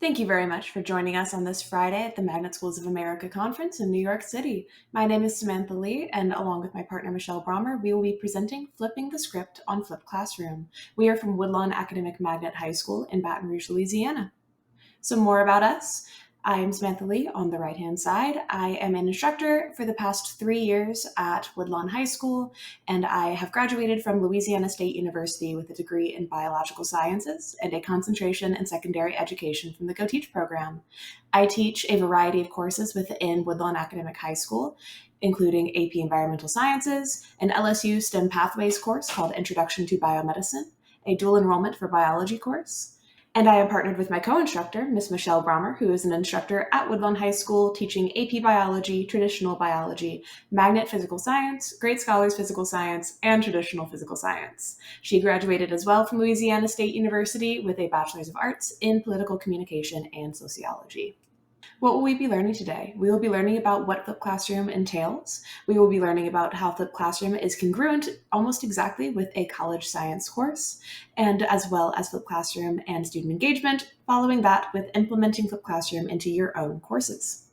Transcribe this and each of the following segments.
Thank you very much for joining us on this Friday at the Magnet Schools of America Conference in New York City. My name is Samantha Lee, and along with my partner Michelle Brommer, we will be presenting Flipping the Script on Flipped Classroom. We are from Woodlawn Academic Magnet High School in Baton Rouge, Louisiana. Some more about us. I am Samantha Lee on the right-hand side. I am an instructor for the past 3 years at Woodlawn High School, and I have graduated from Louisiana State University with a degree in biological sciences and a concentration in secondary education from the Go Teach program. I teach a variety of courses within Woodlawn Academic High School, including AP Environmental Sciences, an LSU STEM Pathways course called Introduction to Biomedicine, a dual enrollment for biology course, and I am partnered with my co-instructor, Miss Michelle Brommer, who is an instructor at Woodlawn High School teaching AP Biology, Traditional Biology, Magnet Physical Science, Great Scholars Physical Science, and Traditional Physical Science. She graduated as well from Louisiana State University with a Bachelor's of Arts in Political Communication and Sociology. What will we be learning today? We will be learning about what Flipped Classroom entails. We will be learning about how Flipped Classroom is congruent almost exactly with a college science course, and as well as Flipped Classroom and student engagement, following that with implementing Flipped Classroom into your own courses.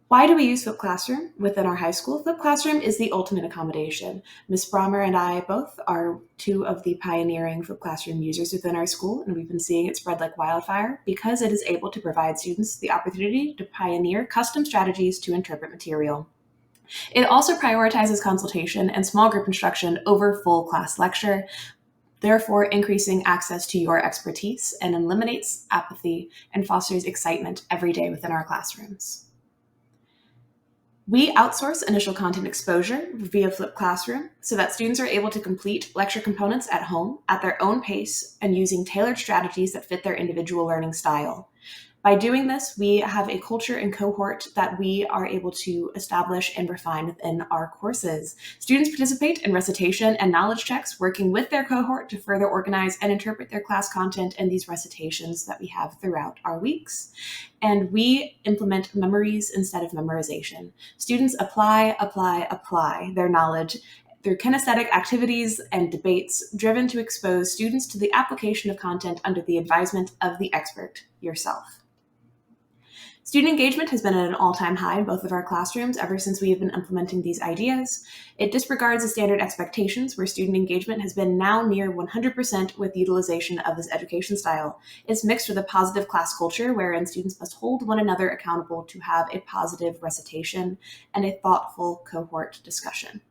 Why do we use Flipped Classroom within our high school? Flipped Classroom is the ultimate accommodation. Ms. Brommer and I both are two of the pioneering Flipped Classroom users within our school, and we've been seeing it spread like wildfire because it is able to provide students the opportunity to pioneer custom strategies to interpret material. It also prioritizes consultation and small group instruction over full class lecture, therefore increasing access to your expertise and eliminates apathy and fosters excitement every day within our classrooms. We outsource initial content exposure via Flipped Classroom so that students are able to complete lecture components at home at their own pace and using tailored strategies that fit their individual learning style. By doing this, we have a culture and cohort that we are able to establish and refine within our courses. Students participate in recitation and knowledge checks, working with their cohort to further organize and interpret their class content in these recitations that we have throughout our weeks. And we implement memories instead of memorization. Students apply their knowledge through kinesthetic activities and debates driven to expose students to the application of content under the advisement of the expert, yourself. Student engagement has been at an all-time high in both of our classrooms ever since we have been implementing these ideas. It disregards the standard expectations where student engagement has been now near 100% with utilization of this education style. It's mixed with a positive class culture wherein students must hold one another accountable to have a positive recitation and a thoughtful cohort discussion.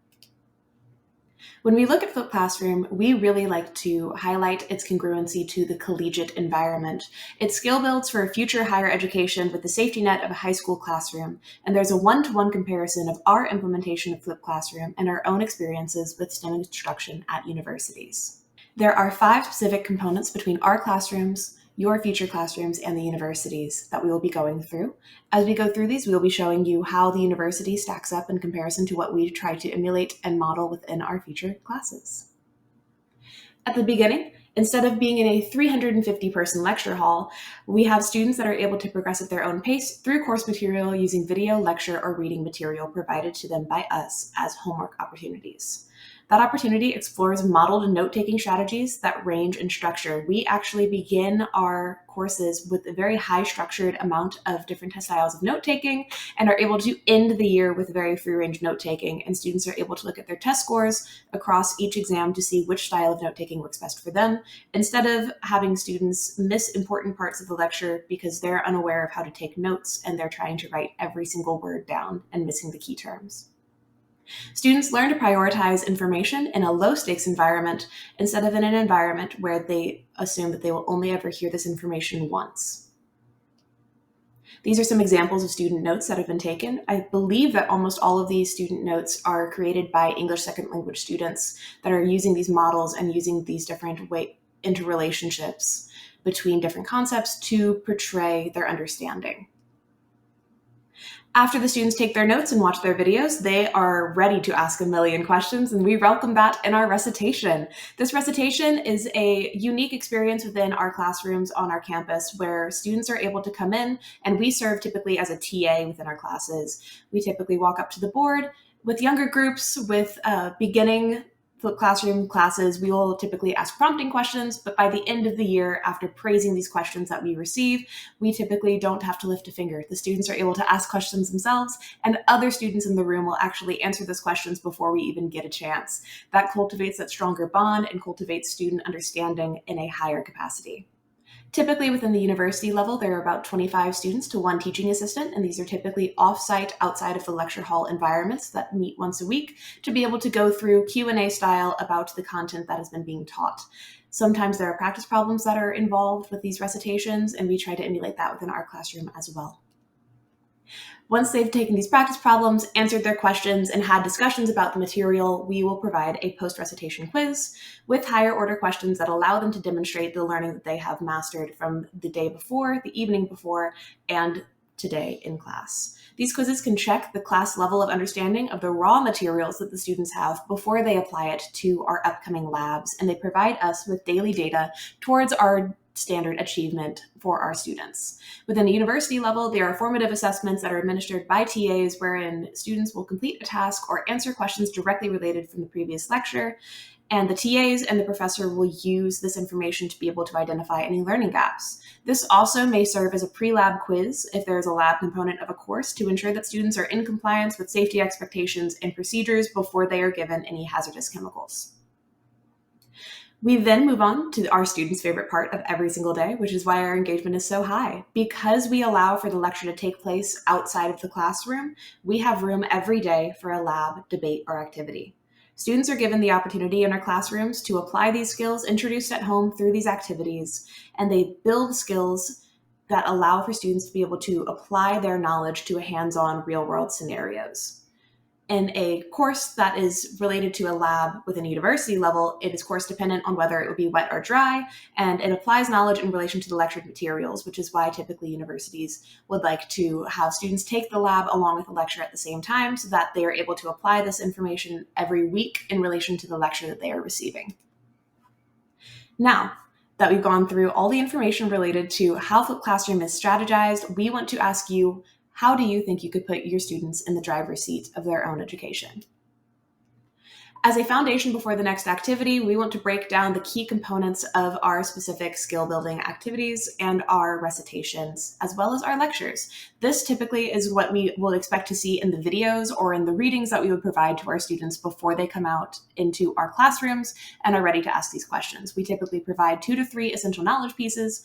When we look at Flipped Classroom, we really like to highlight its congruency to the collegiate environment. It skill builds for future higher education with the safety net of a high school classroom, and there's a one-to-one comparison of our implementation of Flipped Classroom and our own experiences with STEM instruction at universities. There are 5 specific components between our classrooms, your future classrooms, and the universities that we will be going through. As we go through these, we will be showing you how the university stacks up in comparison to what we try to emulate and model within our future classes. At the beginning, instead of being in a 350-person lecture hall, we have students that are able to progress at their own pace through course material using video, lecture, or reading material provided to them by us as homework opportunities. That opportunity explores modeled note-taking strategies that range in structure. We actually begin our courses with a very high structured amount of different styles of note-taking and are able to end the year with very free-range note-taking, and students are able to look at their test scores across each exam to see which style of note-taking works best for them, instead of having students miss important parts of the lecture because they're unaware of how to take notes and they're trying to write every single word down and missing the key terms. Students learn to prioritize information in a low-stakes environment instead of in an environment where they assume that they will only ever hear this information once. These are some examples of student notes that have been taken. I believe that almost all of these student notes are created by English second language students that are using these models and using these different interrelationships between different concepts to portray their understanding. After the students take their notes and watch their videos, they are ready to ask a million questions, and we welcome that in our recitation. This recitation is a unique experience within our classrooms on our campus where students are able to come in, and we serve typically as a TA within our classes. We typically walk up to the board with younger groups with beginning flipped classroom classes, we will typically ask prompting questions, but by the end of the year, after praising these questions that we receive, we typically don't have to lift a finger. The students are able to ask questions themselves, and other students in the room will actually answer those questions before we even get a chance. That cultivates that stronger bond and cultivates student understanding in a higher capacity. Typically within the university level, there are about 25 students to one teaching assistant, and these are typically off-site outside of the lecture hall environments that meet once a week to be able to go through Q&A style about the content that has been being taught. Sometimes there are practice problems that are involved with these recitations, and we try to emulate that within our classroom as well. Once they've taken these practice problems, answered their questions, and had discussions about the material, we will provide a post-recitation quiz with higher order questions that allow them to demonstrate the learning that they have mastered from the day before, the evening before, and today in class. These quizzes can check the class level of understanding of the raw materials that the students have before they apply it to our upcoming labs, and they provide us with daily data towards our standard achievement for our students. Within the university level, there are formative assessments that are administered by TAs wherein students will complete a task or answer questions directly related from the previous lecture, and the TAs and the professor will use this information to be able to identify any learning gaps. This also may serve as a pre-lab quiz if there is a lab component of a course to ensure that students are in compliance with safety expectations and procedures before they are given any hazardous chemicals. We then move on to our students' favorite part of every single day, which is why our engagement is so high. Because we allow for the lecture to take place outside of the classroom, we have room every day for a lab, debate, or activity. Students are given the opportunity in our classrooms to apply these skills introduced at home through these activities, and they build skills that allow for students to be able to apply their knowledge to a hands-on real-world scenarios. In a course that is related to a lab within a university level, it is course dependent on whether it would be wet or dry, and it applies knowledge in relation to the lectured materials, which is why typically universities would like to have students take the lab along with the lecture at the same time so that they are able to apply this information every week in relation to the lecture that they are receiving. Now that we've gone through all the information related to how Flipped Classroom is strategized, we want to ask you, how do you think you could put your students in the driver's seat of their own education? As a foundation before the next activity, we want to break down the key components of our specific skill building activities and our recitations, as well as our lectures. This typically is what we will expect to see in the videos or in the readings that we would provide to our students before they come out into our classrooms and are ready to ask these questions. We typically provide 2 to 3 essential knowledge pieces.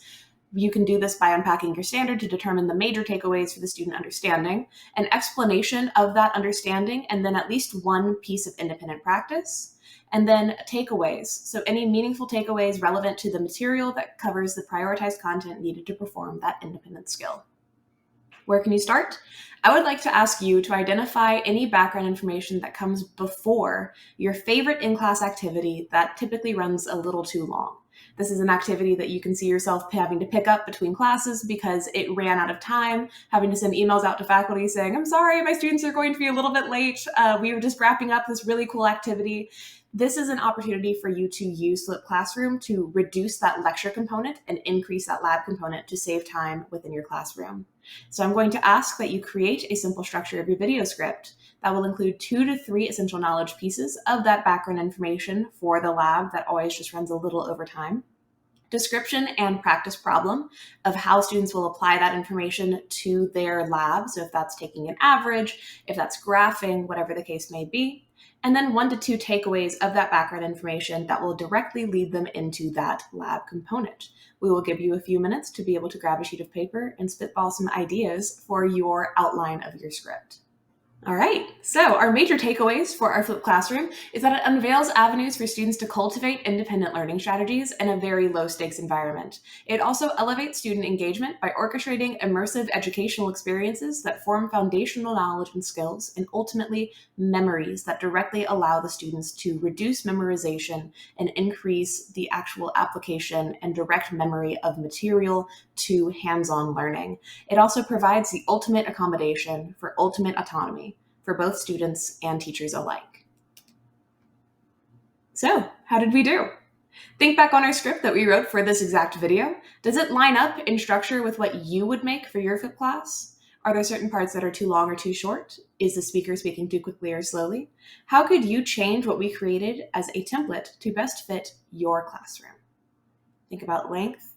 You can do this by unpacking your standard to determine the major takeaways for the student understanding, an explanation of that understanding, and then at least one piece of independent practice, and then takeaways. So any meaningful takeaways relevant to the material that covers the prioritized content needed to perform that independent skill. Where can you start? I would like to ask you to identify any background information that comes before your favorite in-class activity that typically runs a little too long. This is an activity that you can see yourself having to pick up between classes because it ran out of time, having to send emails out to faculty saying, I'm sorry, my students are going to be a little bit late. We were just wrapping up this really cool activity. This is an opportunity for you to use Flipped Classroom to reduce that lecture component and increase that lab component to save time within your classroom. So I'm going to ask that you create a simple structure of your video script that will include 2 to 3 essential knowledge pieces of that background information for the lab that always just runs a little over time. Description and practice problem of how students will apply that information to their lab. So if that's taking an average, if that's graphing, whatever the case may be. And then 1 to 2 takeaways of that background information that will directly lead them into that lab component. We will give you a few minutes to be able to grab a sheet of paper and spitball some ideas for your outline of your script. All right, so our major takeaways for our Flipped Classroom is that it unveils avenues for students to cultivate independent learning strategies in a very low-stakes environment. It also elevates student engagement by orchestrating immersive educational experiences that form foundational knowledge and skills, and ultimately memories that directly allow the students to reduce memorization and increase the actual application and direct memory of material to hands-on learning. It also provides the ultimate accommodation for ultimate autonomy for both students and teachers alike. So, how did we do? Think back on our script that we wrote for this exact video. Does it line up in structure with what you would make for your Flipped class? Are there certain parts that are too long or too short? Is the speaker speaking too quickly or slowly? How could you change what we created as a template to best fit your classroom? Think about length,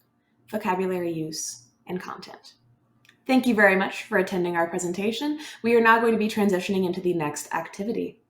vocabulary use, and content. Thank you very much for attending our presentation. We are now going to be transitioning into the next activity.